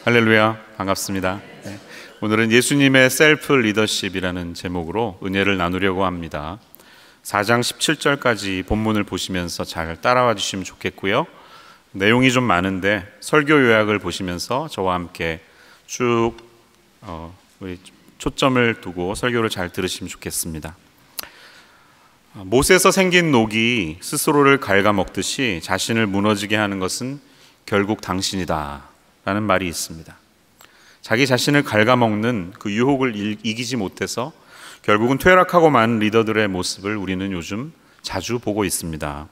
할렐루야, 반갑습니다. 오늘은 예수님의 셀프 리더십이라는 제목으로 은혜를 나누려고 합니다. 4장 17절까지 본문을 보시면서 잘 따라와 주시면 좋겠고요. 내용이 좀 많은데 설교 요약을 보시면서 저와 함께 쭉 우리 초점을 두고 설교를 잘 들으시면 좋겠습니다. 못에서 생긴 녹이 스스로를 갉아먹듯이 자신을 무너지게 하는 것은 결국 당신이다 라는 말이 있습니다. 자기 자신을 갉아먹는 그 유혹을 이기지 못해서 결국은 퇴락하고 만 리더들의 모습을 우리는 요즘 자주 보고 있습니다.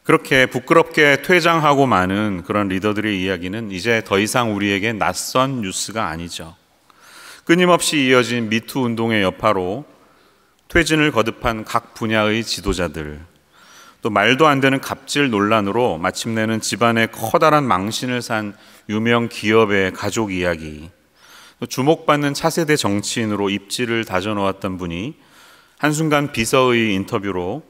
그렇게 부끄럽게 퇴장하고 마는 그런 리더들의 이야기는 이제 더 이상 우리에게 낯선 뉴스가 아니죠. 끊임없이 이어진 미투 운동의 여파로 퇴진을 거듭한 각 분야의 지도자들, 또 말도 안 되는 갑질 논란으로 마침내는 집안에 커다란 망신을 산 유명 기업의 가족 이야기, 또 주목받는 차세대 정치인으로 입지를 다져놓았던 분이 한순간 비서의 인터뷰로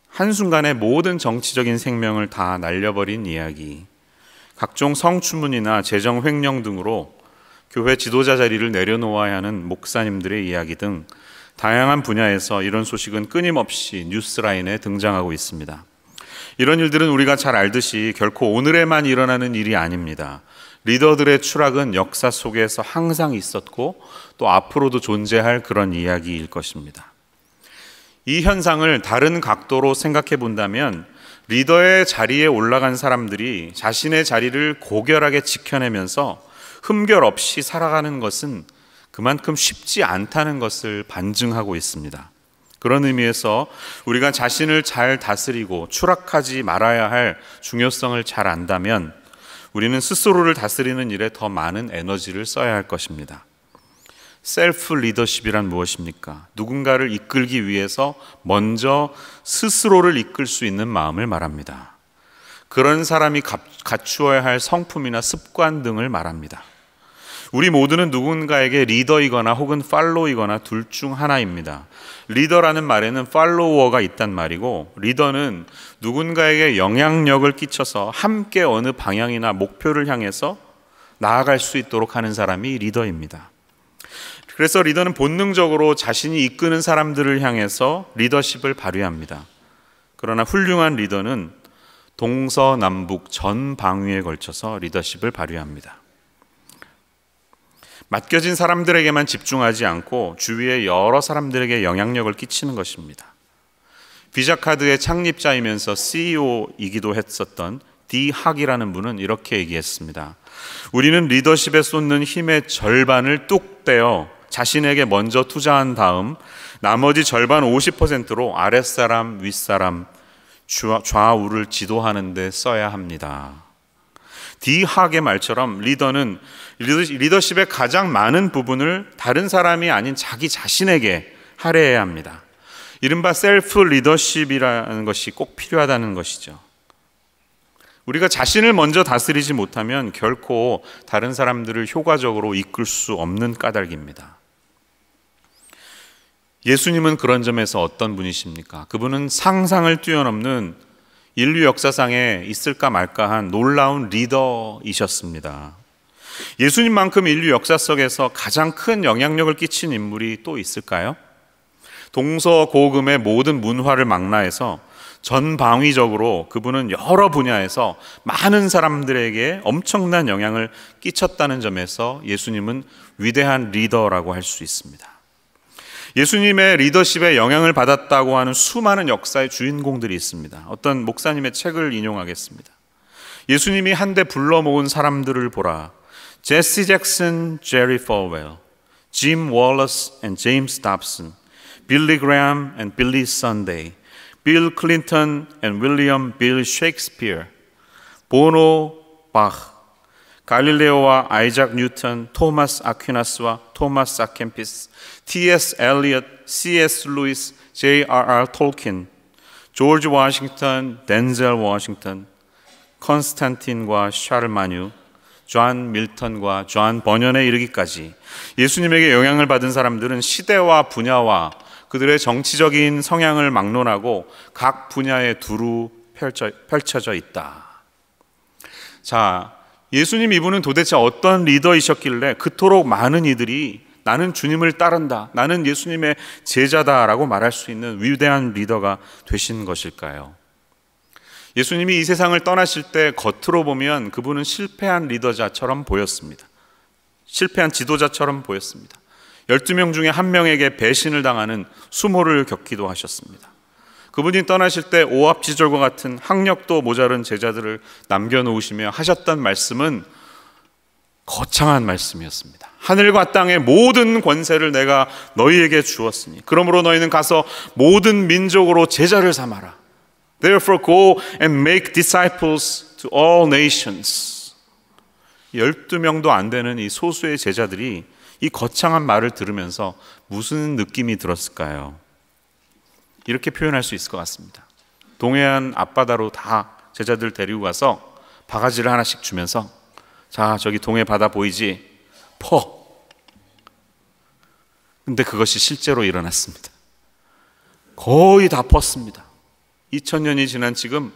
한순간에 모든 정치적인 생명을 다 날려버린 이야기, 각종 성추문이나 재정 횡령 등으로 교회 지도자 자리를 내려놓아야 하는 목사님들의 이야기 등 다양한 분야에서 이런 소식은 끊임없이 뉴스라인에 등장하고 있습니다. 이런 일들은 우리가 잘 알듯이 결코 오늘에만 일어나는 일이 아닙니다. 리더들의 추락은 역사 속에서 항상 있었고 또 앞으로도 존재할 그런 이야기일 것입니다. 이 현상을 다른 각도로 생각해 본다면 리더의 자리에 올라간 사람들이 자신의 자리를 고결하게 지켜내면서 흠결 없이 살아가는 것은 그만큼 쉽지 않다는 것을 반증하고 있습니다. 그런 의미에서 우리가 자신을 잘 다스리고 추락하지 말아야 할 중요성을 잘 안다면 우리는 스스로를 다스리는 일에 더 많은 에너지를 써야 할 것입니다. 셀프 리더십이란 무엇입니까? 누군가를 이끌기 위해서 먼저 스스로를 이끌 수 있는 마음을 말합니다. 그런 사람이 갖추어야 할 성품이나 습관 등을 말합니다. 우리 모두는 누군가에게 리더이거나 혹은 팔로이거나 둘 중 하나입니다. 리더라는 말에는 팔로워가 있단 말이고, 리더는 누군가에게 영향력을 끼쳐서 함께 어느 방향이나 목표를 향해서 나아갈 수 있도록 하는 사람이 리더입니다. 그래서 리더는 본능적으로 자신이 이끄는 사람들을 향해서 리더십을 발휘합니다. 그러나 훌륭한 리더는 동서남북 전 방위에 걸쳐서 리더십을 발휘합니다. 맡겨진 사람들에게만 집중하지 않고 주위의 여러 사람들에게 영향력을 끼치는 것입니다. 비자카드의 창립자이면서 CEO이기도 했었던 디 학이라는 분은 이렇게 얘기했습니다. 우리는 리더십에 쏟는 힘의 절반을 뚝 떼어 자신에게 먼저 투자한 다음 나머지 절반 50%로 아랫사람, 윗사람, 좌우를 지도하는 데 써야 합니다. 디 학의 말처럼 리더는 리더십의 가장 많은 부분을 다른 사람이 아닌 자기 자신에게 할애해야 합니다. 이른바 셀프 리더십이라는 것이 꼭 필요하다는 것이죠. 우리가 자신을 먼저 다스리지 못하면 결코 다른 사람들을 효과적으로 이끌 수 없는 까닭입니다. 예수님은 그런 점에서 어떤 분이십니까? 그분은 상상을 뛰어넘는 인류 역사상에 있을까 말까한 놀라운 리더이셨습니다. 예수님만큼 인류 역사 속에서 가장 큰 영향력을 끼친 인물이 또 있을까요? 동서고금의 모든 문화를 망라해서 전방위적으로 그분은 여러 분야에서 많은 사람들에게 엄청난 영향을 끼쳤다는 점에서 예수님은 위대한 리더라고 할 수 있습니다. 예수님의 리더십에 영향을 받았다고 하는 수많은 역사의 주인공들이 있습니다. 어떤 목사님의 책을 인용하겠습니다. 예수님이 한데 불러 모은 사람들을 보라. 제시 잭슨, 제리 펄웰, 짐 월러스 and 제임스 dobson, 빌리 그레엄 and 빌리 선데이, 빌 클린턴 and 윌리엄 빌 셰익스피어, 보노 바흐, 갈릴레오와 아이작 뉴턴, 토마스 아퀴나스와 토마스 아켐피스, T.S. 엘리엇, C.S. 루이스, J.R.R. 톨킨, 조지 워싱턴, 덴젤 워싱턴, 컨스탄틴과 샤르마뉴, 존 밀턴과 존 버년에 이르기까지 예수님에게 영향을 받은 사람들은 시대와 분야와 그들의 정치적인 성향을 막론하고 각 분야에 두루 펼쳐져 있다. 자, 예수님 이분은 도대체 어떤 리더이셨길래 그토록 많은 이들이 나는 주님을 따른다, 나는 예수님의 제자다라고 말할 수 있는 위대한 리더가 되신 것일까요? 예수님이 이 세상을 떠나실 때 겉으로 보면 그분은 실패한 리더자처럼 보였습니다. 실패한 지도자처럼 보였습니다. 12명 중에 한 명에게 배신을 당하는 수모를 겪기도 하셨습니다. 그분이 떠나실 때 오합지졸과 같은 학력도 모자른 제자들을 남겨놓으시며 하셨던 말씀은 거창한 말씀이었습니다. 하늘과 땅의 모든 권세를 내가 너희에게 주었으니 그러므로 너희는 가서 모든 민족으로 제자를 삼아라. Therefore go and make disciples to all nations. 12명도 안 되는 이 소수의 제자들이 이 거창한 말을 들으면서 무슨 느낌이 들었을까요? 이렇게 표현할 수 있을 것 같습니다. 동해안 앞바다로 다 제자들 데리고 가서 바가지를 하나씩 주면서 자, 저기 동해 바다 보이지? 퍼! 근데 그것이 실제로 일어났습니다. 거의 다 펐습니다. 2000년이 지난 지금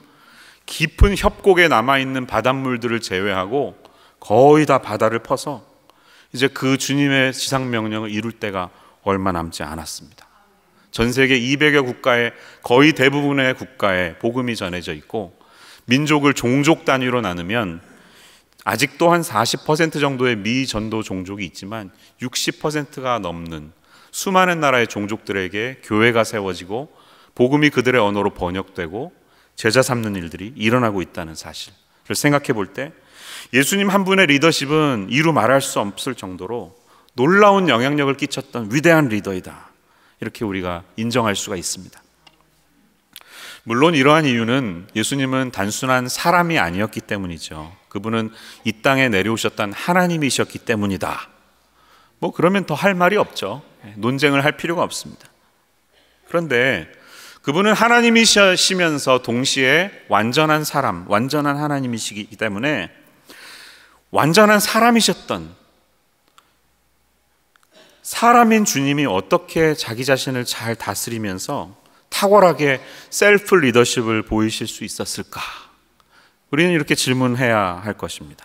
깊은 협곡에 남아있는 바닷물들을 제외하고 거의 다 바다를 퍼서 이제 그 주님의 지상명령을 이룰 때가 얼마 남지 않았습니다. 전 세계 200여 국가의 거의 대부분의 국가에 복음이 전해져 있고 민족을 종족 단위로 나누면 아직도 한 40% 정도의 미전도 종족이 있지만 60%가 넘는 수많은 나라의 종족들에게 교회가 세워지고 복음이 그들의 언어로 번역되고 제자 삼는 일들이 일어나고 있다는 사실을 생각해 볼 때 예수님 한 분의 리더십은 이루 말할 수 없을 정도로 놀라운 영향력을 끼쳤던 위대한 리더이다. 이렇게 우리가 인정할 수가 있습니다. 물론 이러한 이유는 예수님은 단순한 사람이 아니었기 때문이죠. 그분은 이 땅에 내려오셨던 하나님이셨기 때문이다. 뭐 그러면 더 할 말이 없죠. 논쟁을 할 필요가 없습니다. 그런데 그분은 하나님이시면서 동시에 완전한 사람, 완전한 하나님이시기 때문에 완전한 사람이셨던 사람인 주님이 어떻게 자기 자신을 잘 다스리면서 탁월하게 셀프 리더십을 보이실 수 있었을까? 우리는 이렇게 질문해야 할 것입니다.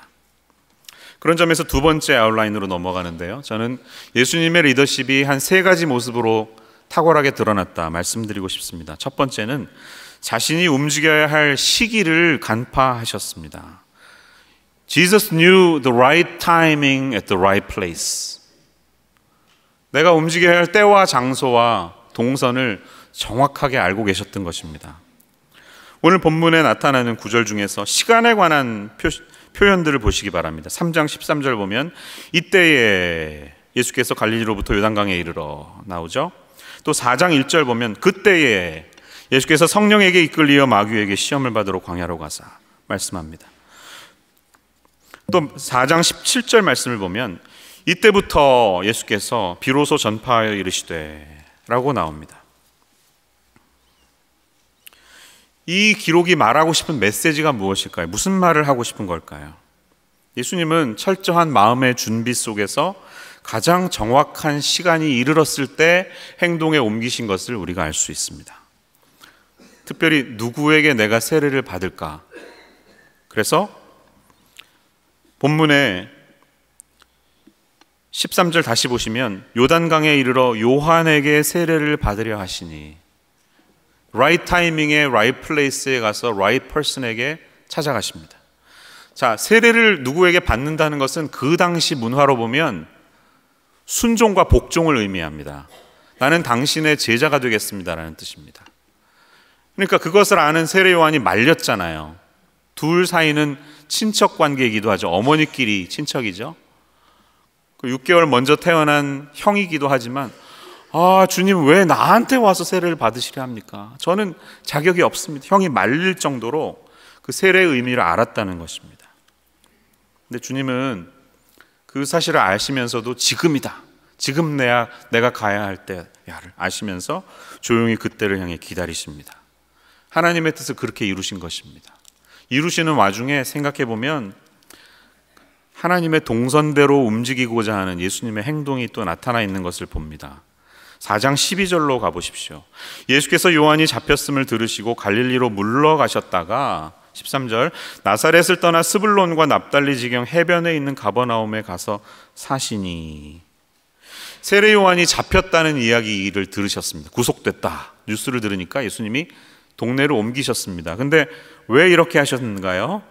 그런 점에서 두 번째 아웃라인으로 넘어가는데요. 저는 예수님의 리더십이 한 세 가지 모습으로 탁월하게 드러났다 말씀드리고 싶습니다. 첫 번째는 자신이 움직여야 할 시기를 간파하셨습니다. Jesus knew the right timing at the right place. 내가 움직여야 할 때와 장소와 동선을 정확하게 알고 계셨던 것입니다. 오늘 본문에 나타나는 구절 중에서 시간에 관한 표현들을 보시기 바랍니다. 3장 13절 보면 이때에 예수께서 갈릴리로부터 요단강에 이르러 나오죠. 또 4장 1절 보면 그때에 예수께서 성령에게 이끌리어 마귀에게 시험을 받으러 광야로 가사 말씀합니다. 또 4장 17절 말씀을 보면 이때부터 예수께서 비로소 전파하여 이르시되 라고 나옵니다. 이 기록이 말하고 싶은 메시지가 무엇일까요? 무슨 말을 하고 싶은 걸까요? 예수님은 철저한 마음의 준비 속에서 가장 정확한 시간이 이르렀을 때 행동에 옮기신 것을 우리가 알 수 있습니다. 특별히 누구에게 내가 세례를 받을까? 그래서 본문에 13절 다시 보시면 요단강에 이르러 요한에게 세례를 받으려 하시니 right 타이밍에 right place에 가서 right person에게 찾아가십니다. 자, 세례를 누구에게 받는다는 것은 그 당시 문화로 보면 순종과 복종을 의미합니다. 나는 당신의 제자가 되겠습니다라는 뜻입니다. 그러니까 그것을 아는 세례 요한이 말렸잖아요. 둘 사이는 친척 관계이기도 하죠. 어머니끼리 친척이죠. 6개월 먼저 태어난 형이기도 하지만 주님 왜 나한테 와서 세례를 받으시려 합니까? 저는 자격이 없습니다. 형이 말릴 정도로 그 세례의 의미를 알았다는 것입니다. 근데 주님은 그 사실을 아시면서도 지금이다. 지금 내가 가야 할 때야를 아시면서 조용히 그때를 향해 기다리십니다. 하나님의 뜻을 그렇게 이루신 것입니다. 이루시는 와중에 생각해보면 하나님의 동선대로 움직이고자 하는 예수님의 행동이 또 나타나 있는 것을 봅니다. 4장 12절로 가보십시오. 예수께서 요한이 잡혔음을 들으시고 갈릴리로 물러가셨다가 13절, 나사렛을 떠나 스불론과 납달리 지경 해변에 있는 가버나움에 가서 사시니. 세례 요한이 잡혔다는 이야기를 들으셨습니다. 구속됐다 뉴스를 들으니까 예수님이 동네를 옮기셨습니다. 근데 왜 이렇게 하셨는가요?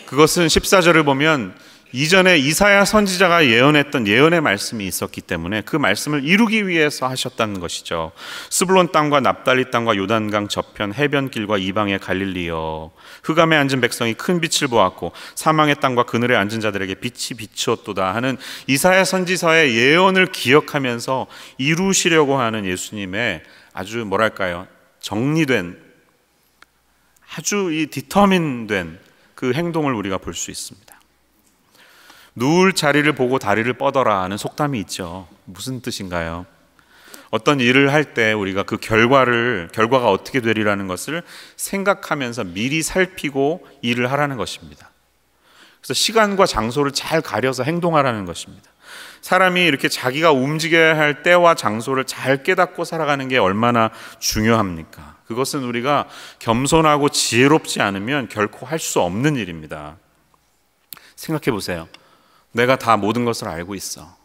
그것은 14절을 보면 이전에 이사야 선지자가 예언했던 예언의 말씀이 있었기 때문에 그 말씀을 이루기 위해서 하셨다는 것이죠. 스불론 땅과 납달리 땅과 요단강 저편 해변길과 이방의 갈릴리여, 흑암에 앉은 백성이 큰 빛을 보았고 사망의 땅과 그늘에 앉은 자들에게 빛이 비추었도다 하는 이사야 선지서의 예언을 기억하면서 이루시려고 하는 예수님의 아주 뭐랄까요, 정리된, 아주 이 디터민된 그 행동을 우리가 볼 수 있습니다. 누울 자리를 보고 다리를 뻗어라 하는 속담이 있죠. 무슨 뜻인가요? 어떤 일을 할 때 우리가 그 결과가 어떻게 되리라는 것을 생각하면서 미리 살피고 일을 하라는 것입니다. 그래서 시간과 장소를 잘 가려서 행동하라는 것입니다. 사람이 이렇게 자기가 움직여야 할 때와 장소를 잘 깨닫고 살아가는 게 얼마나 중요합니까? 그것은 우리가 겸손하고 지혜롭지 않으면 결코 할 수 없는 일입니다. 생각해 보세요. 내가 다 모든 것을 알고 있어.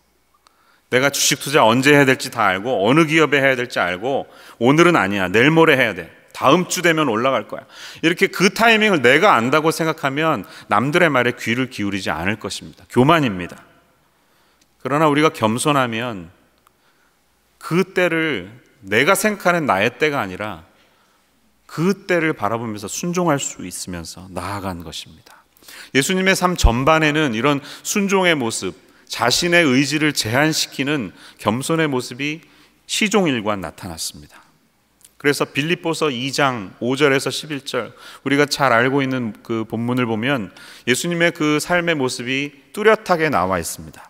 내가 주식 투자 언제 해야 될지 다 알고, 어느 기업에 해야 될지 알고, 오늘은 아니야, 내일 모레 해야 돼, 다음 주 되면 올라갈 거야, 이렇게 그 타이밍을 내가 안다고 생각하면 남들의 말에 귀를 기울이지 않을 것입니다. 교만입니다. 그러나 우리가 겸손하면 그 때를 내가 생각하는 나의 때가 아니라 그 때를 바라보면서 순종할 수 있으면서 나아간 것입니다. 예수님의 삶 전반에는 이런 순종의 모습, 자신의 의지를 제한시키는 겸손의 모습이 시종일관 나타났습니다. 그래서 빌립보서 2장 5절에서 11절, 우리가 잘 알고 있는 그 본문을 보면 예수님의 그 삶의 모습이 뚜렷하게 나와 있습니다.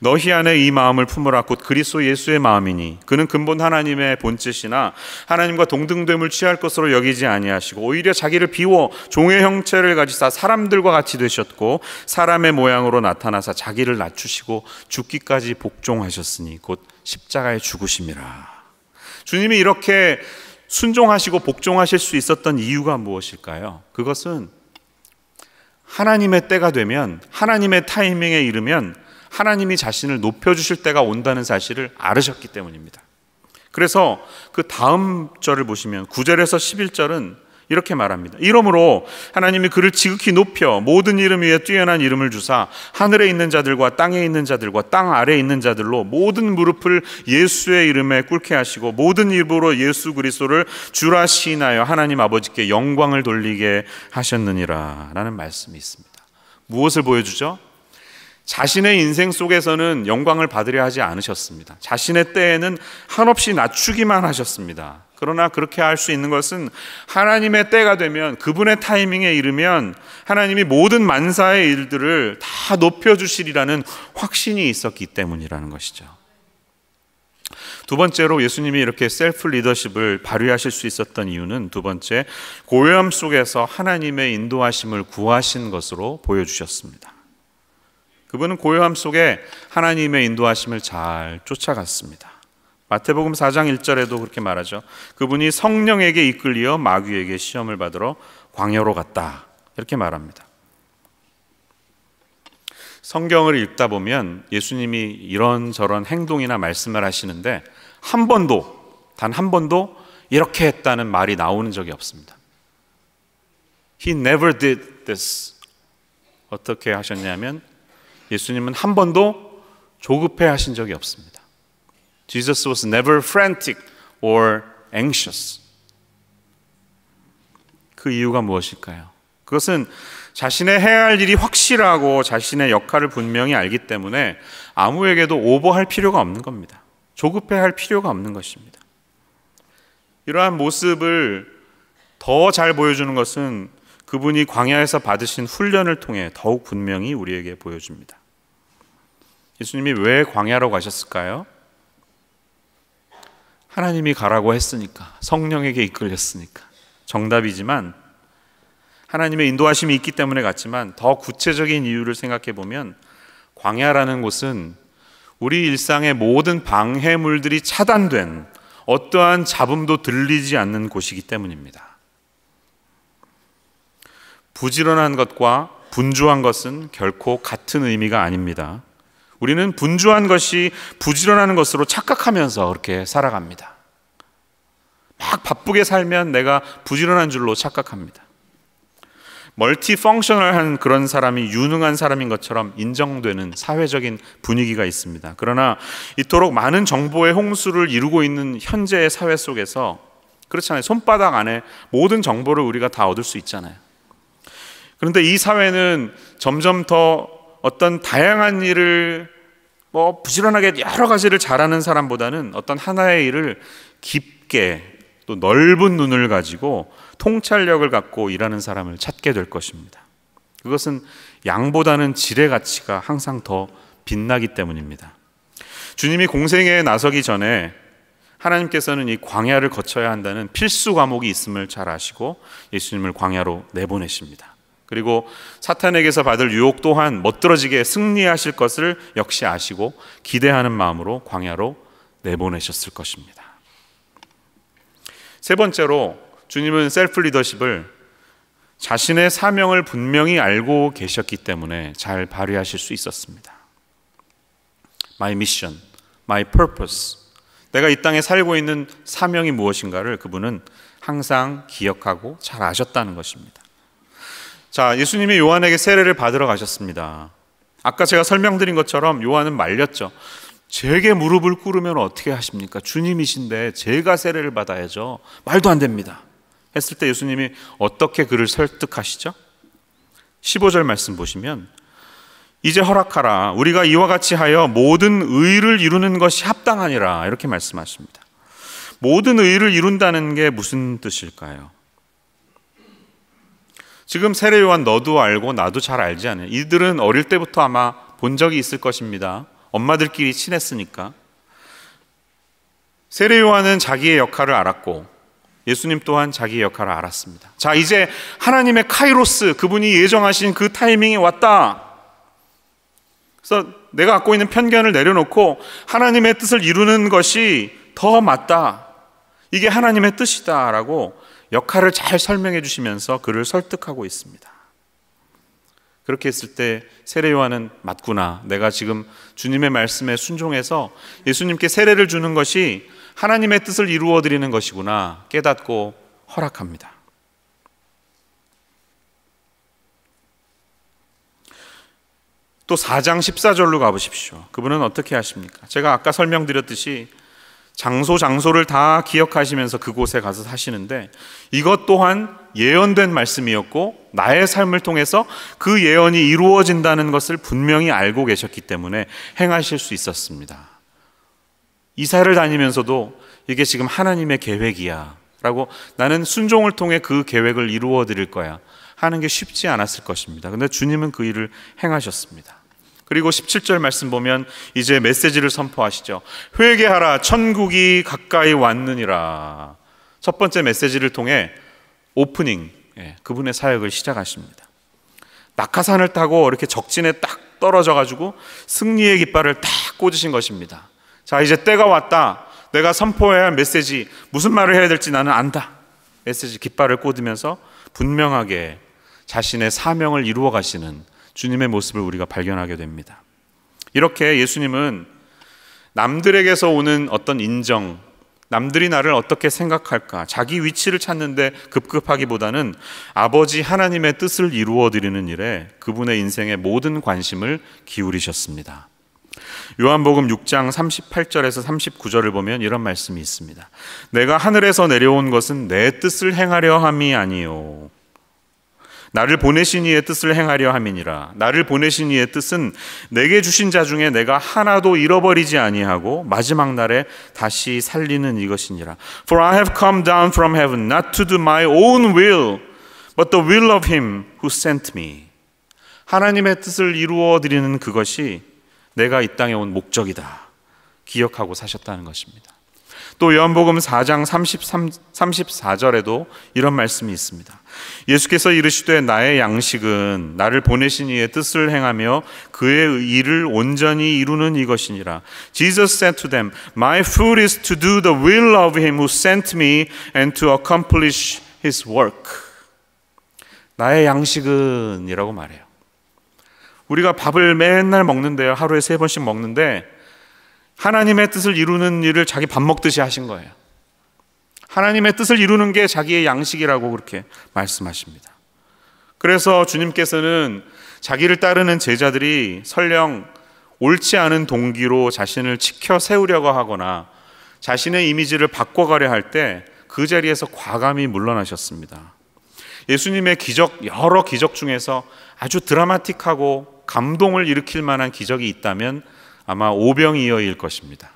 너희 안에 이 마음을 품으라, 곧 그리스도 예수의 마음이니 그는 근본 하나님의 본뜻이나 하나님과 동등됨을 취할 것으로 여기지 아니하시고 오히려 자기를 비워 종의 형체를 가지사 사람들과 같이 되셨고 사람의 모양으로 나타나사 자기를 낮추시고 죽기까지 복종하셨으니 곧 십자가에 죽으심이라. 주님이 이렇게 순종하시고 복종하실 수 있었던 이유가 무엇일까요? 그것은 하나님의 때가 되면, 하나님의 타이밍에 이르면 하나님이 자신을 높여주실 때가 온다는 사실을 알으셨기 때문입니다. 그래서 그 다음 절을 보시면 9절에서 11절은 이렇게 말합니다. 이러므로 하나님이 그를 지극히 높여 모든 이름 위에 뛰어난 이름을 주사 하늘에 있는 자들과 땅에 있는 자들과 땅 아래에 있는 자들로 모든 무릎을 예수의 이름에 꿇게 하시고 모든 입으로 예수 그리스도를 주라 시인하여 하나님 아버지께 영광을 돌리게 하셨느니라 라는 말씀이 있습니다. 무엇을 보여주죠? 자신의 인생 속에서는 영광을 받으려 하지 않으셨습니다. 자신의 때에는 한없이 낮추기만 하셨습니다. 그러나 그렇게 할 수 있는 것은 하나님의 때가 되면, 그분의 타이밍에 이르면 하나님이 모든 만사의 일들을 다 높여주시리라는 확신이 있었기 때문이라는 것이죠. 두 번째로 예수님이 이렇게 셀프 리더십을 발휘하실 수 있었던 이유는, 두 번째, 고요함 속에서 하나님의 인도하심을 구하신 것으로 보여주셨습니다. 그분은 고요함 속에 하나님의 인도하심을 잘 쫓아갔습니다. 마태복음 4장 1절에도 그렇게 말하죠. 그분이 성령에게 이끌리어 마귀에게 시험을 받으러 광야로 갔다, 이렇게 말합니다. 성경을 읽다 보면 예수님이 이런저런 행동이나 말씀을 하시는데 단 한 번도 이렇게 했다는 말이 나오는 적이 없습니다. He never did this. 어떻게 하셨냐면 예수님은 한 번도 조급해 하신 적이 없습니다. Jesus was never frantic or anxious. 그 이유가 무엇일까요? 그것은 자신의 해야 할 일이 확실하고 자신의 역할을 분명히 알기 때문에 아무에게도 오버할 필요가 없는 겁니다. 조급해 할 필요가 없는 것입니다. 이러한 모습을 더 잘 보여주는 것은 그분이 광야에서 받으신 훈련을 통해 더욱 분명히 우리에게 보여줍니다. 예수님이 왜 광야로 가셨을까요? 하나님이 가라고 했으니까, 성령에게 이끌렸으니까. 정답이지만 하나님의 인도하심이 있기 때문에 갔지만 더 구체적인 이유를 생각해 보면 광야라는 곳은 우리 일상의 모든 방해물들이 차단된, 어떠한 잡음도 들리지 않는 곳이기 때문입니다. 부지런한 것과 분주한 것은 결코 같은 의미가 아닙니다. 우리는 분주한 것이 부지런한 것으로 착각하면서 그렇게 살아갑니다. 막 바쁘게 살면 내가 부지런한 줄로 착각합니다. 멀티펑셔널한 그런 사람이 유능한 사람인 것처럼 인정되는 사회적인 분위기가 있습니다. 그러나 이토록 많은 정보의 홍수를 이루고 있는 현재의 사회 속에서 그렇잖아요. 손바닥 안에 모든 정보를 우리가 다 얻을 수 있잖아요. 그런데 이 사회는 점점 더 어떤 다양한 일을 부지런하게 여러 가지를 잘하는 사람보다는 어떤 하나의 일을 깊게 또 넓은 눈을 가지고 통찰력을 갖고 일하는 사람을 찾게 될 것입니다. 그것은 양보다는 질의 가치가 항상 더 빛나기 때문입니다. 주님이 공생애에 나서기 전에 하나님께서는 이 광야를 거쳐야 한다는 필수 과목이 있음을 잘 아시고 예수님을 광야로 내보내십니다. 그리고 사탄에게서 받을 유혹 또한 멋들어지게 승리하실 것을 역시 아시고 기대하는 마음으로 광야로 내보내셨을 것입니다. 세 번째로 주님은 셀프 리더십을 자신의 사명을 분명히 알고 계셨기 때문에 잘 발휘하실 수 있었습니다. My mission, my purpose. 내가 이 땅에 살고 있는 사명이 무엇인가를 그분은 항상 기억하고 잘 아셨다는 것입니다. 자, 예수님이 요한에게 세례를 받으러 가셨습니다. 아까 제가 설명드린 것처럼 요한은 말렸죠. 제게 무릎을 꿇으면 어떻게 하십니까? 주님이신데 제가 세례를 받아야죠. 말도 안 됩니다. 했을 때 예수님이 어떻게 그를 설득하시죠? 15절 말씀 보시면 이제 허락하라. 우리가 이와 같이 하여 모든 의를 이루는 것이 합당하니라. 이렇게 말씀하십니다. 모든 의를 이룬다는 게 무슨 뜻일까요? 지금 세례 요한 너도 알고 나도 잘 알지 않아요. 이들은 어릴 때부터 아마 본 적이 있을 것입니다. 엄마들끼리 친했으니까. 세례 요한은 자기의 역할을 알았고 예수님 또한 자기의 역할을 알았습니다. 자, 이제 하나님의 카이로스, 그분이 예정하신 그 타이밍이 왔다. 그래서 내가 갖고 있는 편견을 내려놓고 하나님의 뜻을 이루는 것이 더 맞다. 이게 하나님의 뜻이다 라고 역할을 잘 설명해 주시면서 그를 설득하고 있습니다. 그렇게 했을 때 세례 요한은 맞구나. 내가 지금 주님의 말씀에 순종해서 예수님께 세례를 주는 것이 하나님의 뜻을 이루어 드리는 것이구나 깨닫고 허락합니다. 또 4장 14절로 가보십시오. 그분은 어떻게 하십니까? 제가 아까 설명드렸듯이 장소를 다 기억하시면서 그곳에 가서 사시는데 이것 또한 예언된 말씀이었고 나의 삶을 통해서 그 예언이 이루어진다는 것을 분명히 알고 계셨기 때문에 행하실 수 있었습니다. 이사를 다니면서도 이게 지금 하나님의 계획이야 라고 나는 순종을 통해 그 계획을 이루어 드릴 거야 하는 게 쉽지 않았을 것입니다. 그런데 주님은 그 일을 행하셨습니다. 그리고 17절 말씀 보면 이제 메시지를 선포하시죠. 회개하라, 천국이 가까이 왔느니라. 첫 번째 메시지를 통해 오프닝, 그분의 사역을 시작하십니다. 낙하산을 타고 이렇게 적진에 딱 떨어져가지고 승리의 깃발을 딱 꽂으신 것입니다. 자, 이제 때가 왔다. 내가 선포해야 할 메시지, 무슨 말을 해야 될지 나는 안다. 메시지 깃발을 꽂으면서 분명하게 자신의 사명을 이루어 가시는 주님의 모습을 우리가 발견하게 됩니다. 이렇게 예수님은 남들에게서 오는 어떤 인정, 남들이 나를 어떻게 생각할까, 자기 위치를 찾는데 급급하기보다는 아버지 하나님의 뜻을 이루어 드리는 일에 그분의 인생의 모든 관심을 기울이셨습니다. 요한복음 6장 38절에서 39절을 보면 이런 말씀이 있습니다. 내가 하늘에서 내려온 것은 내 뜻을 행하려 함이 아니요 나를 보내신 이의 뜻을 행하려 함이니라. 나를 보내신 이의 뜻은 내게 주신 자 중에 내가 하나도 잃어버리지 아니하고 마지막 날에 다시 살리는 이것이니라. For I have come down from heaven not to do my own will but the will of him who sent me. 하나님의 뜻을 이루어 드리는 그것이 내가 이 땅에 온 목적이다 기억하고 사셨다는 것입니다. 또 요한복음 4장 34절에도 이런 말씀이 있습니다. 예수께서 이르시되 나의 양식은 나를 보내신 이의 뜻을 행하며 그의 일을 온전히 이루는 이것이니라. Jesus said to them, My food is to do the will of him who sent me and to accomplish his work. 나의 양식은 이라고 말해요. 우리가 밥을 맨날 먹는데요, 하루에 3번씩 먹는데 하나님의 뜻을 이루는 일을 자기 밥 먹듯이 하신 거예요. 하나님의 뜻을 이루는 게 자기의 양식이라고 그렇게 말씀하십니다. 그래서 주님께서는 자기를 따르는 제자들이 설령 옳지 않은 동기로 자신을 지켜 세우려고 하거나 자신의 이미지를 바꿔가려 할 때 그 자리에서 과감히 물러나셨습니다. 예수님의 기적, 여러 기적 중에서 아주 드라마틱하고 감동을 일으킬 만한 기적이 있다면 아마 오병이어일 것입니다.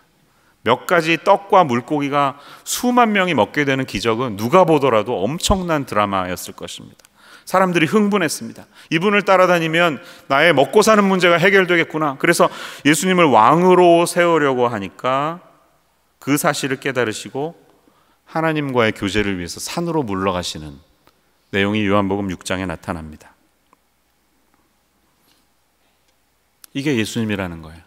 몇 가지 떡과 물고기가 수만 명이 먹게 되는 기적은 누가 보더라도 엄청난 드라마였을 것입니다. 사람들이 흥분했습니다. 이분을 따라다니면 나의 먹고 사는 문제가 해결되겠구나. 그래서 예수님을 왕으로 세우려고 하니까 그 사실을 깨달으시고 하나님과의 교제를 위해서 산으로 물러가시는 내용이 요한복음 6장에 나타납니다. 이게 예수님이라는 거예요.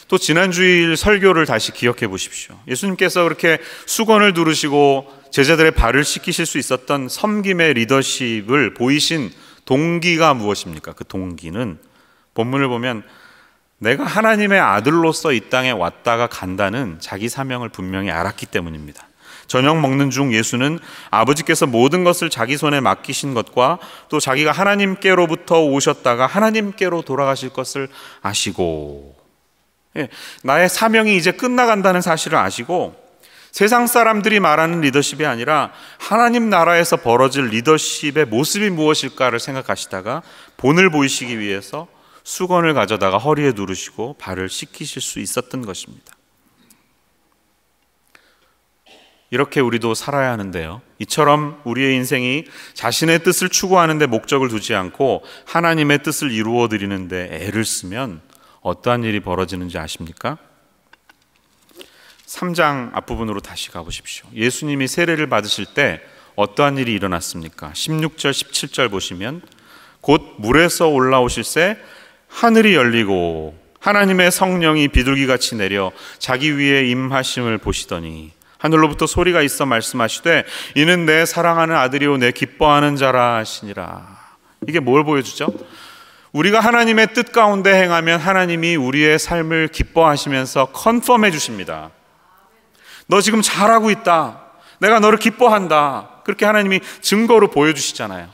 또 지난주일 설교를 다시 기억해 보십시오. 예수님께서 그렇게 수건을 두르시고 제자들의 발을 씻기실 수 있었던 섬김의 리더십을 보이신 동기가 무엇입니까? 그 동기는 본문을 보면 내가 하나님의 아들로서 이 땅에 왔다가 간다는 자기 사명을 분명히 알았기 때문입니다. 저녁 먹는 중 예수는 아버지께서 모든 것을 자기 손에 맡기신 것과 또 자기가 하나님께로부터 오셨다가 하나님께로 돌아가실 것을 아시고, 나의 사명이 이제 끝나간다는 사실을 아시고 세상 사람들이 말하는 리더십이 아니라 하나님 나라에서 벌어질 리더십의 모습이 무엇일까를 생각하시다가 본을 보이시기 위해서 수건을 가져다가 허리에 두르시고 발을 씻기실 수 있었던 것입니다. 이렇게 우리도 살아야 하는데요, 이처럼 우리의 인생이 자신의 뜻을 추구하는 데 목적을 두지 않고 하나님의 뜻을 이루어 드리는 데 애를 쓰면 어떠한 일이 벌어지는지 아십니까? 3장 앞부분으로 다시 가보십시오. 예수님이 세례를 받으실 때 어떠한 일이 일어났습니까? 16절 17절 보시면 곧 물에서 올라오실새 하늘이 열리고 하나님의 성령이 비둘기같이 내려 자기 위에 임하심을 보시더니 하늘로부터 소리가 있어 말씀하시되 이는 내 사랑하는 아들이요 내 기뻐하는 자라 하시니라. 이게 뭘 보여주죠? 우리가 하나님의 뜻 가운데 행하면 하나님이 우리의 삶을 기뻐하시면서 컨펌해 주십니다. 너 지금 잘하고 있다. 내가 너를 기뻐한다. 그렇게 하나님이 증거로 보여주시잖아요.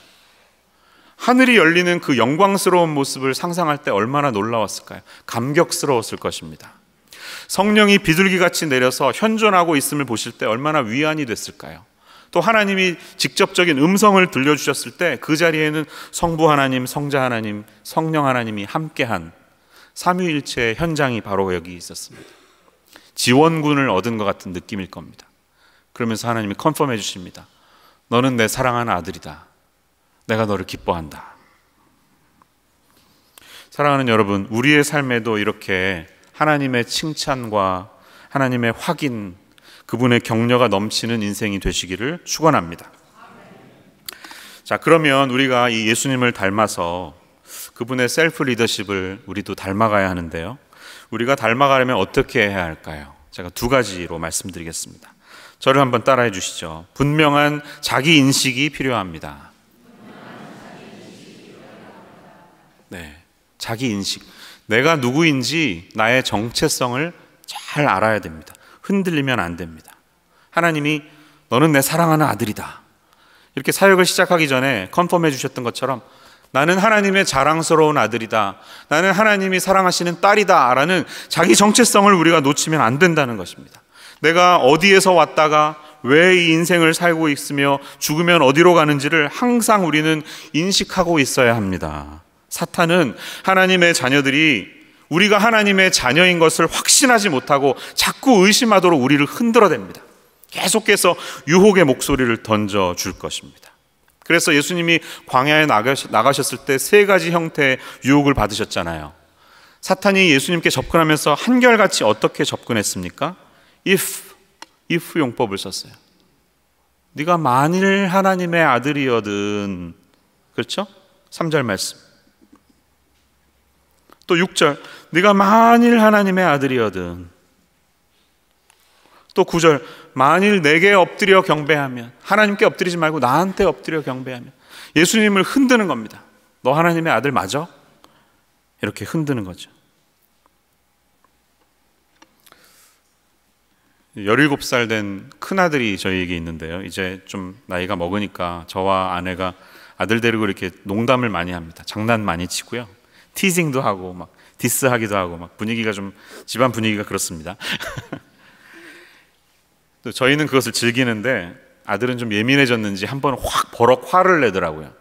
하늘이 열리는 그 영광스러운 모습을 상상할 때 얼마나 놀라웠을까요? 감격스러웠을 것입니다. 성령이 비둘기같이 내려서 현존하고 있음을 보실 때 얼마나 위안이 됐을까요? 또 하나님이 직접적인 음성을 들려주셨을 때 그 자리에는 성부 하나님, 성자 하나님, 성령 하나님이 함께한 삼위일체의 현장이 바로 여기 있었습니다. 지원군을 얻은 것 같은 느낌일 겁니다. 그러면서 하나님이 컨펌해 주십니다. 너는 내 사랑하는 아들이다. 내가 너를 기뻐한다. 사랑하는 여러분, 우리의 삶에도 이렇게 하나님의 칭찬과 하나님의 확인, 그분의 격려가 넘치는 인생이 되시기를 축원합니다. 자, 그러면 우리가 이 예수님을 닮아서 그분의 셀프 리더십을 우리도 닮아가야 하는데요, 우리가 닮아가려면 어떻게 해야 할까요? 제가 2가지로 말씀드리겠습니다. 저를 한번 따라해 주시죠. 분명한 자기 인식이 필요합니다. 네, 자기 인식. 내가 누구인지 나의 정체성을 잘 알아야 됩니다. 흔들리면 안 됩니다. 하나님이 너는 내 사랑하는 아들이다. 이렇게 사역을 시작하기 전에 컨펌해 주셨던 것처럼 나는 하나님의 자랑스러운 아들이다. 나는 하나님이 사랑하시는 딸이다. 라는 자기 정체성을 우리가 놓치면 안 된다는 것입니다. 내가 어디에서 왔다가 왜 이 인생을 살고 있으며 죽으면 어디로 가는지를 항상 우리는 인식하고 있어야 합니다. 사탄은 하나님의 자녀들이 우리가 하나님의 자녀인 것을 확신하지 못하고 자꾸 의심하도록 우리를 흔들어댑니다. 계속해서 유혹의 목소리를 던져줄 것입니다. 그래서 예수님이 광야에 나가셨을 때 3가지 형태의 유혹을 받으셨잖아요. 사탄이 예수님께 접근하면서 한결같이 어떻게 접근했습니까? if 용법을 썼어요. 네가 만일 하나님의 아들이거든. 그렇죠? 3절 말씀. 또 6절, 네가 만일 하나님의 아들이거든. 또 9절, 만일 내게 엎드려 경배하면, 하나님께 엎드리지 말고 나한테 엎드려 경배하면, 예수님을 흔드는 겁니다. 너 하나님의 아들 맞아? 이렇게 흔드는 거죠. 17살 된 큰아들이 저희에게 있는데요. 이제 좀 나이가 먹으니까 저와 아내가 아들 데리고 이렇게 농담을 많이 합니다. 장난 많이 치고요. 티징도 하고 막 디스하기도 하고 막 분위기가 좀 집안 분위기가 그렇습니다. 또 저희는 그것을 즐기는데 아들은 좀 예민해졌는지 한 번 확 버럭 화를 내더라고요.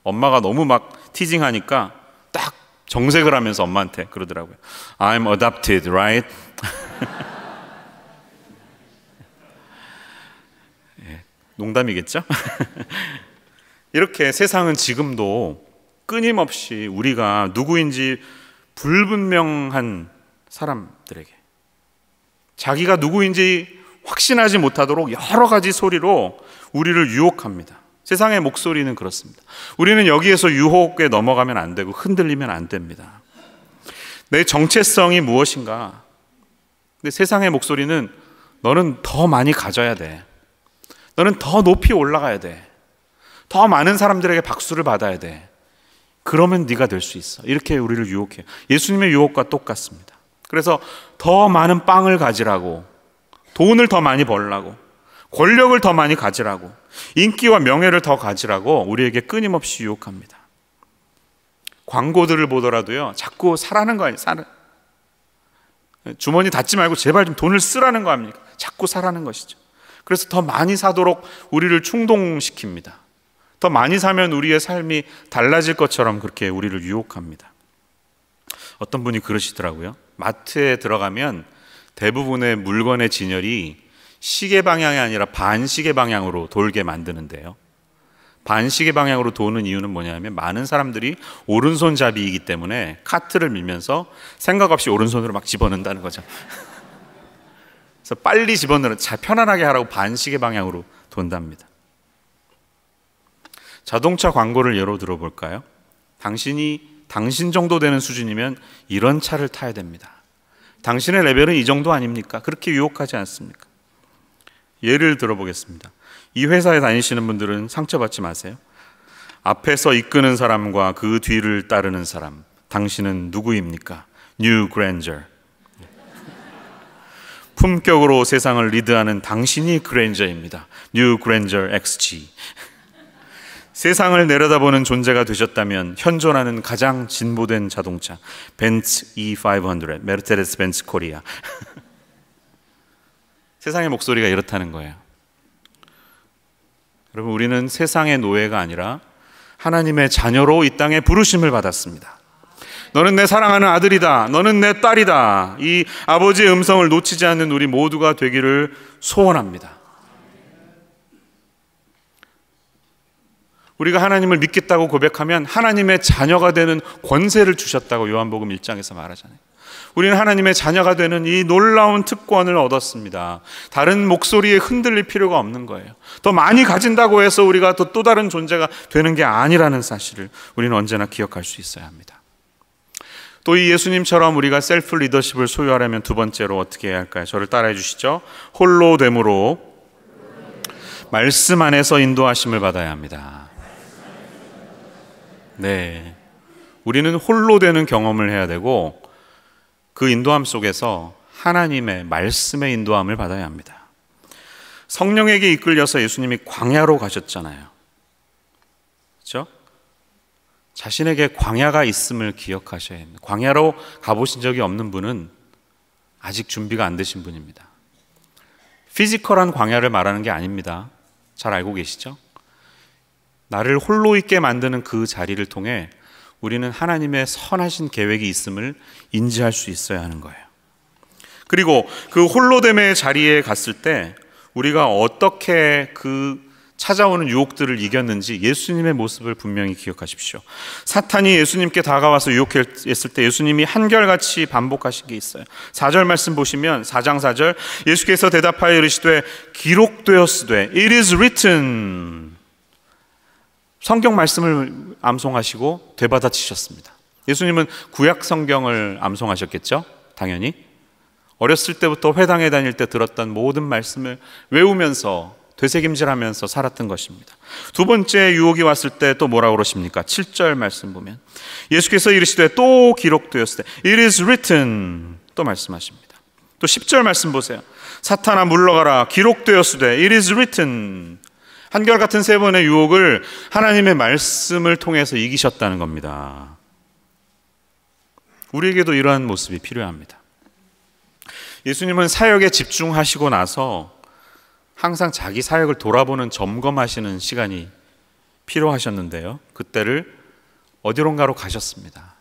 엄마가 너무 막 티징하니까 딱 정색을 하면서 엄마한테 그러더라고요. I'm adopted, right? 농담이겠죠? 이렇게 세상은 지금도 끊임없이 우리가 누구인지 불분명한 사람들에게 자기가 누구인지 확신하지 못하도록 여러 가지 소리로 우리를 유혹합니다. 세상의 목소리는 그렇습니다. 우리는 여기에서 유혹에 넘어가면 안 되고 흔들리면 안 됩니다. 내 정체성이 무엇인가? 근데 세상의 목소리는 너는 더 많이 가져야 돼. 너는 더 높이 올라가야 돼. 더 많은 사람들에게 박수를 받아야 돼. 그러면 네가 될 수 있어. 이렇게 우리를 유혹해요. 예수님의 유혹과 똑같습니다. 그래서 더 많은 빵을 가지라고, 돈을 더 많이 벌라고, 권력을 더 많이 가지라고, 인기와 명예를 더 가지라고 우리에게 끊임없이 유혹합니다. 광고들을 보더라도요, 자꾸 사라는 거 아니에요. 주머니 닫지 말고 제발 좀 돈을 쓰라는 거 아닙니까? 자꾸 사라는 것이죠. 그래서 더 많이 사도록 우리를 충동시킵니다. 더 많이 사면 우리의 삶이 달라질 것처럼 그렇게 우리를 유혹합니다. 어떤 분이 그러시더라고요. 마트에 들어가면 대부분의 물건의 진열이 시계 방향이 아니라 반시계 방향으로 돌게 만드는데요. 반시계 방향으로 도는 이유는 뭐냐면 많은 사람들이 오른손잡이이기 때문에 카트를 밀면서 생각 없이 오른손으로 막 집어넣는다는 거죠. 그래서 빨리 집어넣는, 잘 편안하게 하라고 반시계 방향으로 돈답니다. 자동차 광고를 예로 들어볼까요? 당신 정도 되는 수준이면 이런 차를 타야 됩니다. 당신의 레벨은 이 정도 아닙니까? 그렇게 유혹하지 않습니까? 예를 들어보겠습니다. 이 회사에 다니시는 분들은 상처받지 마세요. 앞에서 이끄는 사람과 그 뒤를 따르는 사람, 당신은 누구입니까? New Granger. 품격으로 세상을 리드하는 당신이 그랜저입니다. New Granger XG. 세상을 내려다보는 존재가 되셨다면 현존하는 가장 진보된 자동차 벤츠 E500, 메르세데스 벤츠 코리아. 세상의 목소리가 이렇다는 거예요. 여러분, 우리는 세상의 노예가 아니라 하나님의 자녀로 이 땅에 부르심을 받았습니다. 너는 내 사랑하는 아들이다. 너는 내 딸이다. 이 아버지의 음성을 놓치지 않는 우리 모두가 되기를 소원합니다. 우리가 하나님을 믿겠다고 고백하면 하나님의 자녀가 되는 권세를 주셨다고 요한복음 1장에서 말하잖아요. 우리는 하나님의 자녀가 되는 이 놀라운 특권을 얻었습니다. 다른 목소리에 흔들릴 필요가 없는 거예요. 더 많이 가진다고 해서 우리가 또 다른 존재가 되는 게 아니라는 사실을 우리는 언제나 기억할 수 있어야 합니다. 또 이 예수님처럼 우리가 셀프 리더십을 소유하려면 두 번째로 어떻게 해야 할까요? 저를 따라해 주시죠. 홀로 됨으로 말씀 안에서 인도하심을 받아야 합니다. 네, 우리는 홀로 되는 경험을 해야 되고 그 인도함 속에서 하나님의 말씀의 인도함을 받아야 합니다. 성령에게 이끌려서 예수님이 광야로 가셨잖아요. 그렇죠? 자신에게 광야가 있음을 기억하셔야 합니다. 광야로 가보신 적이 없는 분은 아직 준비가 안 되신 분입니다. 피지컬한 광야를 말하는 게 아닙니다. 잘 알고 계시죠? 나를 홀로 있게 만드는 그 자리를 통해 우리는 하나님의 선하신 계획이 있음을 인지할 수 있어야 하는 거예요. 그리고 그 홀로됨의 자리에 갔을 때 우리가 어떻게 그 찾아오는 유혹들을 이겼는지 예수님의 모습을 분명히 기억하십시오. 사탄이 예수님께 다가와서 유혹했을 때 예수님이 한결같이 반복하신 게 있어요. 4절 말씀 보시면 4장 4절 예수께서 대답하여 이르시되 기록되었으되 It is written. 성경 말씀을 암송하시고 되받아치셨습니다. 예수님은 구약 성경을 암송하셨겠죠? 당연히 어렸을 때부터 회당에 다닐 때 들었던 모든 말씀을 외우면서 되새김질하면서 살았던 것입니다. 두 번째 유혹이 왔을 때 또 뭐라고 그러십니까? 7절 말씀 보면 예수께서 이르시되 또 기록되었을 때 It is written 또 말씀하십니다. 또 10절 말씀 보세요. 사탄아 물러가라 기록되었으되 It is written. 한결같은 세 번의 유혹을 하나님의 말씀을 통해서 이기셨다는 겁니다. 우리에게도 이러한 모습이 필요합니다. 예수님은 사역에 집중하시고 나서 항상 자기 사역을 돌아보는 점검하시는 시간이 필요하셨는데요. 그때를 어디론가로 가셨습니다.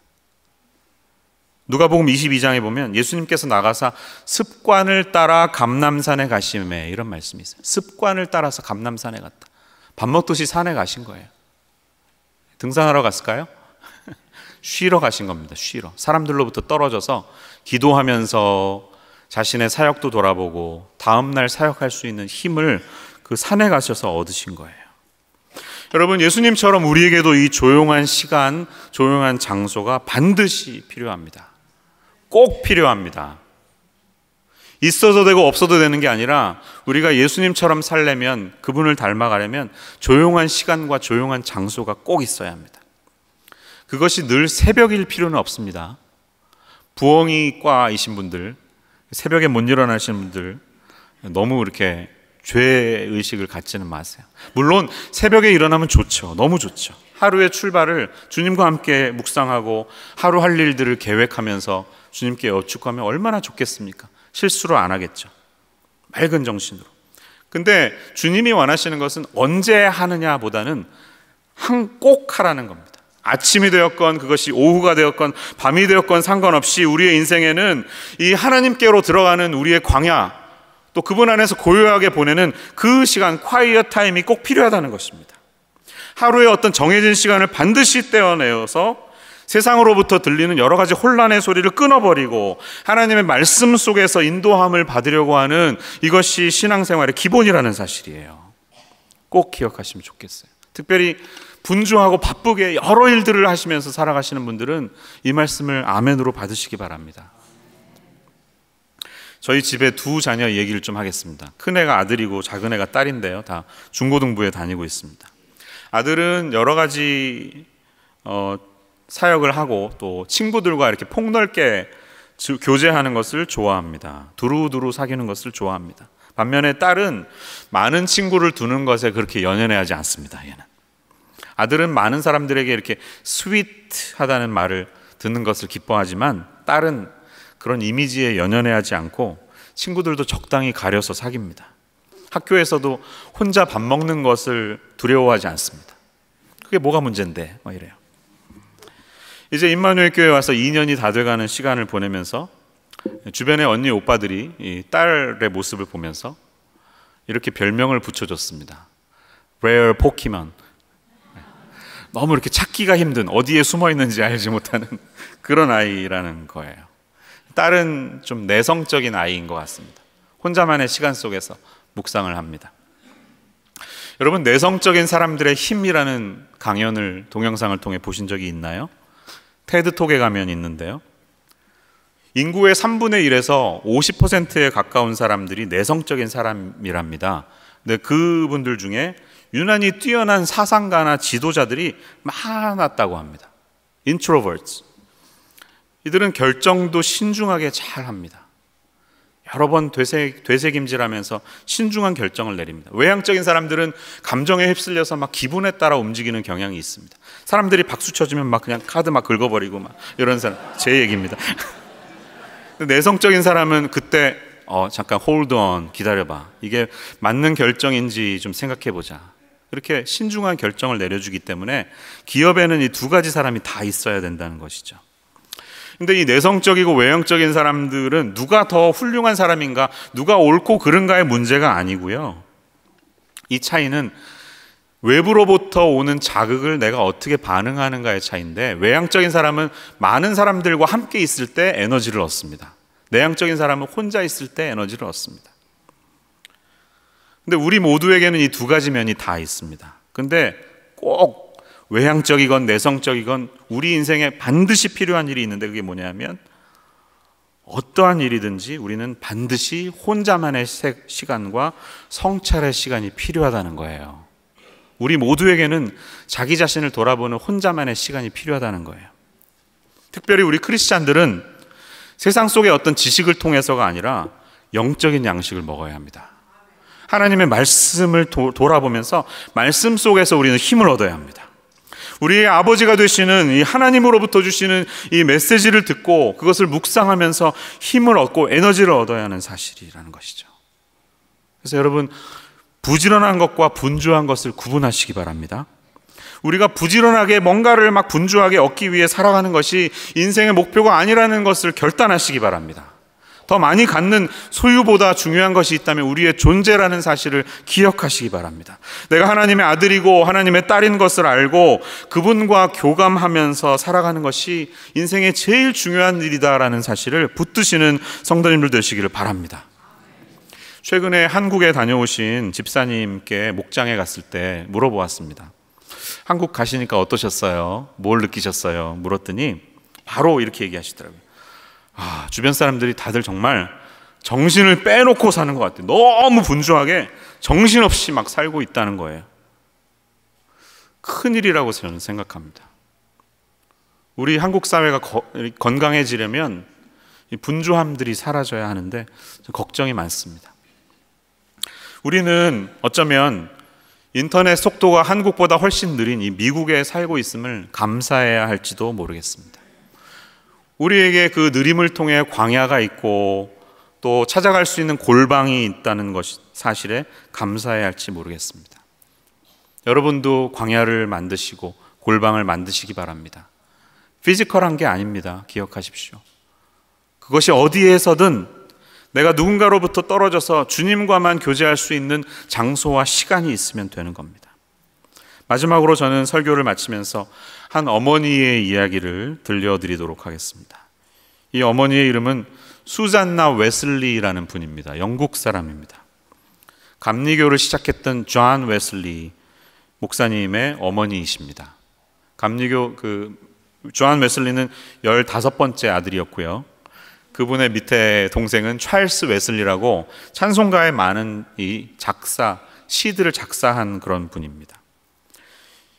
누가복음 22장에 보면 예수님께서 나가사 습관을 따라 감람산에 가시매 이런 말씀이 있어요. 습관을 따라서 감람산에 갔다. 밥 먹듯이 산에 가신 거예요. 등산하러 갔을까요? 쉬러 가신 겁니다. 쉬러. 사람들로부터 떨어져서 기도하면서 자신의 사역도 돌아보고 다음날 사역할 수 있는 힘을 그 산에 가셔서 얻으신 거예요. 여러분, 예수님처럼 우리에게도 이 조용한 시간, 조용한 장소가 반드시 필요합니다. 꼭 필요합니다. 있어도 되고 없어도 되는 게 아니라 우리가 예수님처럼 살려면, 그분을 닮아가려면 조용한 시간과 조용한 장소가 꼭 있어야 합니다. 그것이 늘 새벽일 필요는 없습니다. 부엉이과이신 분들, 새벽에 못 일어나시는 분들 너무 이렇게 죄의식을 갖지는 마세요. 물론 새벽에 일어나면 좋죠. 너무 좋죠. 하루의 출발을 주님과 함께 묵상하고 하루 할 일들을 계획하면서 주님께 여축하면 얼마나 좋겠습니까? 실수를 안 하겠죠. 맑은 정신으로. 근데 주님이 원하시는 것은 언제 하느냐 보다는 꼭 하라는 겁니다. 아침이 되었건 그것이 오후가 되었건 밤이 되었건 상관없이 우리의 인생에는 이 하나님께로 들어가는 우리의 광야, 또 그분 안에서 고요하게 보내는 그 시간, quiet 타임이 꼭 필요하다는 것입니다. 하루에 어떤 정해진 시간을 반드시 떼어내어서 세상으로부터 들리는 여러 가지 혼란의 소리를 끊어버리고 하나님의 말씀 속에서 인도함을 받으려고 하는 이것이 신앙생활의 기본이라는 사실이에요. 꼭 기억하시면 좋겠어요. 특별히 분주하고 바쁘게 여러 일들을 하시면서 살아가시는 분들은 이 말씀을 아멘으로 받으시기 바랍니다. 저희 집에 두 자녀 얘기를 좀 하겠습니다. 큰애가 아들이고 작은애가 딸인데요. 다 중고등부에 다니고 있습니다. 아들은 여러 가지 사역을 하고 또 친구들과 이렇게 폭넓게 교제하는 것을 좋아합니다. 두루두루 사귀는 것을 좋아합니다. 반면에 딸은 많은 친구를 두는 것에 그렇게 연연해하지 않습니다. 얘는. 아들은 많은 사람들에게 이렇게 스윗하다는 말을 듣는 것을 기뻐하지만 딸은 그런 이미지에 연연해하지 않고 친구들도 적당히 가려서 사귀입니다. 학교에서도 혼자 밥 먹는 것을 두려워하지 않습니다. 그게 뭐가 문제인데 막 이래요. 이제 임마누엘 교회에 와서 2년이 다 돼가는 시간을 보내면서 주변의 언니 오빠들이 이 딸의 모습을 보면서 이렇게 별명을 붙여줬습니다. Rare Pokemon. 너무 이렇게 찾기가 힘든, 어디에 숨어 있는지 알지 못하는 그런 아이라는 거예요. 딸은 좀 내성적인 아이인 것 같습니다. 혼자만의 시간 속에서 묵상을 합니다. 여러분, 내성적인 사람들의 힘이라는 강연을 동영상을 통해 보신 적이 있나요? 테드톡에 가면 있는데요. 인구의 3분의 1에서 50%에 가까운 사람들이 내성적인 사람이랍니다. 근데 그분들 중에 유난히 뛰어난 사상가나 지도자들이 많았다고 합니다. Introverts. 이들은 결정도 신중하게 잘 합니다. 여러 번 되새김질하면서 신중한 결정을 내립니다. 외향적인 사람들은 감정에 휩쓸려서 막 기분에 따라 움직이는 경향이 있습니다. 사람들이 박수 쳐주면 막 그냥 카드 막 긁어버리고 막 이런 사람, 제 얘기입니다. 내성적인 사람은 그때 잠깐 hold on, 기다려봐. 이게 맞는 결정인지 좀 생각해보자. 이렇게 신중한 결정을 내려주기 때문에 기업에는 이 두 가지 사람이 다 있어야 된다는 것이죠. 근데 이 내성적이고 외향적인 사람들은 누가 더 훌륭한 사람인가, 누가 옳고 그른가의 문제가 아니고요. 이 차이는 외부로부터 오는 자극을 내가 어떻게 반응하는가의 차이인데, 외향적인 사람은 많은 사람들과 함께 있을 때 에너지를 얻습니다. 내향적인 사람은 혼자 있을 때 에너지를 얻습니다. 근데 우리 모두에게는 이 두 가지 면이 다 있습니다. 근데 꼭 외향적이건 내성적이건 우리 인생에 반드시 필요한 일이 있는데, 그게 뭐냐면 어떠한 일이든지 우리는 반드시 혼자만의 시간과 성찰의 시간이 필요하다는 거예요. 우리 모두에게는 자기 자신을 돌아보는 혼자만의 시간이 필요하다는 거예요. 특별히 우리 크리스찬들은 세상 속의 어떤 지식을 통해서가 아니라 영적인 양식을 먹어야 합니다. 하나님의 말씀을 돌아보면서 말씀 속에서 우리는 힘을 얻어야 합니다. 우리의 아버지가 되시는 이 하나님으로부터 주시는 이 메시지를 듣고 그것을 묵상하면서 힘을 얻고 에너지를 얻어야 하는 사실이라는 것이죠. 그래서 여러분, 부지런한 것과 분주한 것을 구분하시기 바랍니다. 우리가 부지런하게 뭔가를 막 분주하게 얻기 위해 살아가는 것이 인생의 목표가 아니라는 것을 결단하시기 바랍니다. 더 많이 갖는 소유보다 중요한 것이 있다면 우리의 존재라는 사실을 기억하시기 바랍니다. 내가 하나님의 아들이고 하나님의 딸인 것을 알고 그분과 교감하면서 살아가는 것이 인생의 제일 중요한 일이다라는 사실을 붙드시는 성도님들 되시기를 바랍니다. 최근에 한국에 다녀오신 집사님께 목장에 갔을 때 물어보았습니다. 한국 가시니까 어떠셨어요? 뭘 느끼셨어요? 물었더니 바로 이렇게 얘기하시더라고요. 주변 사람들이 다들 정말 정신을 빼놓고 사는 것 같아요. 너무 분주하게 정신없이 막 살고 있다는 거예요. 큰일이라고 저는 생각합니다. 우리 한국 사회가 건강해지려면 이 분주함들이 사라져야 하는데 걱정이 많습니다. 우리는 어쩌면 인터넷 속도가 한국보다 훨씬 느린 이 미국에 살고 있음을 감사해야 할지도 모르겠습니다. 우리에게 그 느림을 통해 광야가 있고 또 찾아갈 수 있는 골방이 있다는 것 사실에 감사해야 할지 모르겠습니다. 여러분도 광야를 만드시고 골방을 만드시기 바랍니다. 피지컬한 게 아닙니다. 기억하십시오. 그것이 어디에서든 내가 누군가로부터 떨어져서 주님과만 교제할 수 있는 장소와 시간이 있으면 되는 겁니다. 마지막으로 저는 설교를 마치면서 한 어머니의 이야기를 들려드리도록 하겠습니다. 이 어머니의 이름은 수잔나 웨슬리라는 분입니다. 영국 사람입니다. 감리교를 시작했던 존 웨슬리 목사님의 어머니이십니다. 감리교 존 웨슬리는 15번째 아들이었고요. 그분의 밑에 동생은 찰스 웨슬리라고 찬송가에 많은 이 시들을 작사한 그런 분입니다.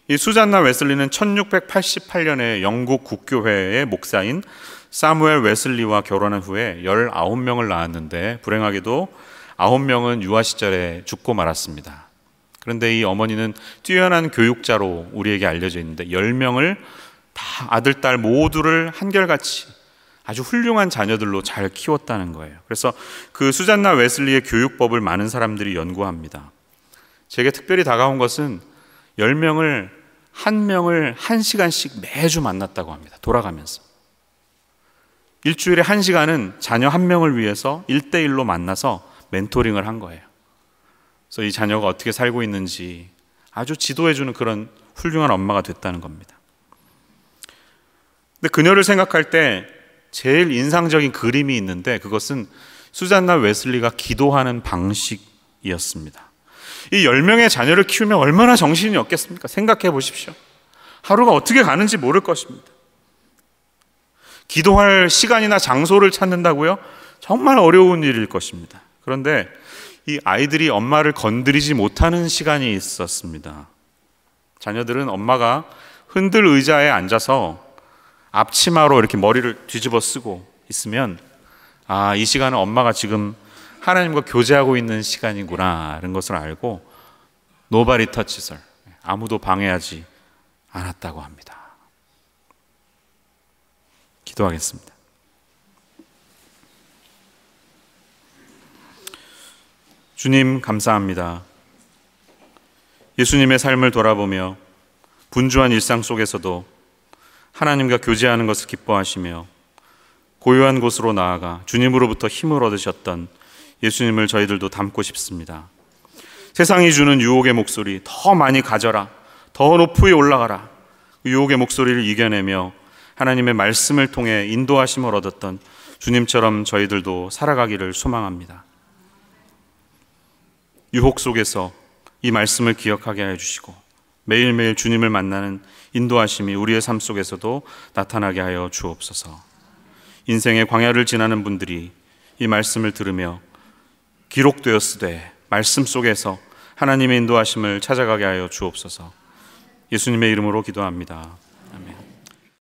이 수잔나 웨슬리는 1688년에 영국 국교회의 목사인 사무엘 웨슬리와 결혼한 후에 19명을 낳았는데 불행하게도 9명은 유아 시절에 죽고 말았습니다. 그런데 이 어머니는 뛰어난 교육자로 우리에게 알려져 있는데 10명을 다 아들, 딸 모두를 한결같이 아주 훌륭한 자녀들로 잘 키웠다는 거예요. 그래서 그 수잔나 웨슬리의 교육법을 많은 사람들이 연구합니다. 제게 특별히 다가온 것은 10명을 한 명을 1시간씩 매주 만났다고 합니다. 돌아가면서 일주일에 1시간은 자녀 한 명을 위해서 1대1로 만나서 멘토링을 한 거예요. 그래서 이 자녀가 어떻게 살고 있는지 아주 지도해주는 그런 훌륭한 엄마가 됐다는 겁니다. 근데 그녀를 생각할 때 제일 인상적인 그림이 있는데 그것은 수잔나 웨슬리가 기도하는 방식이었습니다. 이 10명의 자녀를 키우면 얼마나 정신이 없겠습니까? 생각해 보십시오. 하루가 어떻게 가는지 모를 것입니다. 기도할 시간이나 장소를 찾는다고요? 정말 어려운 일일 것입니다. 그런데 이 아이들이 엄마를 건드리지 못하는 시간이 있었습니다. 자녀들은 엄마가 흔들 의자에 앉아서 앞치마로 이렇게 머리를 뒤집어 쓰고 있으면 이 시간은 엄마가 지금 하나님과 교제하고 있는 시간이구나 이런 것을 알고 Nobody touches her, 아무도 방해하지 않았다고 합니다. 기도하겠습니다. 주님 감사합니다. 예수님의 삶을 돌아보며 분주한 일상 속에서도 하나님과 교제하는 것을 기뻐하시며 고요한 곳으로 나아가 주님으로부터 힘을 얻으셨던 예수님을 저희들도 닮고 싶습니다. 세상이 주는 유혹의 목소리, 더 많이 가져라, 더 높이 올라가라, 유혹의 목소리를 이겨내며 하나님의 말씀을 통해 인도하심을 얻었던 주님처럼 저희들도 살아가기를 소망합니다. 유혹 속에서 이 말씀을 기억하게 해주시고 매일매일 주님을 만나는 인도하심이 우리의 삶 속에서도 나타나게 하여 주옵소서. 인생의 광야를 지나는 분들이 이 말씀을 들으며 기록되었으되 말씀 속에서 하나님의 인도하심을 찾아가게 하여 주옵소서. 예수님의 이름으로 기도합니다.